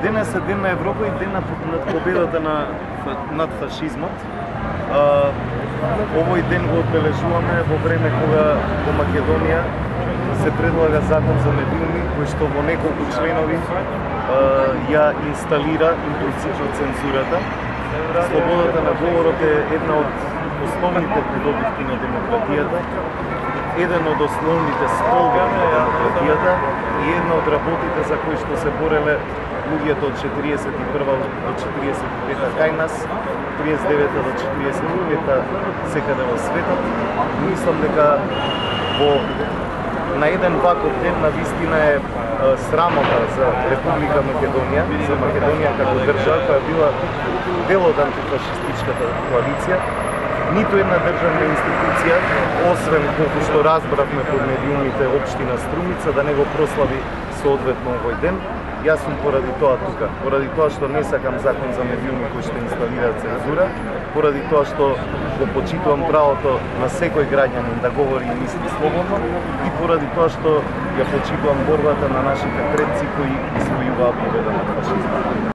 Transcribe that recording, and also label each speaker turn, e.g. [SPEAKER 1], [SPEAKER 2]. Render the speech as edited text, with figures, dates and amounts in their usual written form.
[SPEAKER 1] Денес е ден на Европа и ден над победата над фашизмот. Овој ден го одбележуваме во време кога во Македонија се предлага закон за медиуми, кој што во неколку членови ја инсталира имплицитно цензурата. Слободата на говорот е една од основните придобивки на демократијата, еден од основните столбови на демократијата и една од работите за кои што се бореле луѓето од 41 до 45 кај нас, 39 до 45 секаде во светот. Мислам дека на еден ваков ден навистина е срамота за Република Македонија, за Македонија како држава, која била дел од антифашистичката коалиција. Ниту една државна институција, освен колку што разбравме под медиумите општина Струмица, да не го прослави соодветно овој ден. Јас сум поради тоа тука, поради тоа што не сакам закон за медиуми кој што инсталира цензура, поради тоа што го почитувам правото на секој граѓанин да говори и мисли слободно и поради тоа што ја почитувам борбата на нашите предци кои извојуваа победа над фашизмот.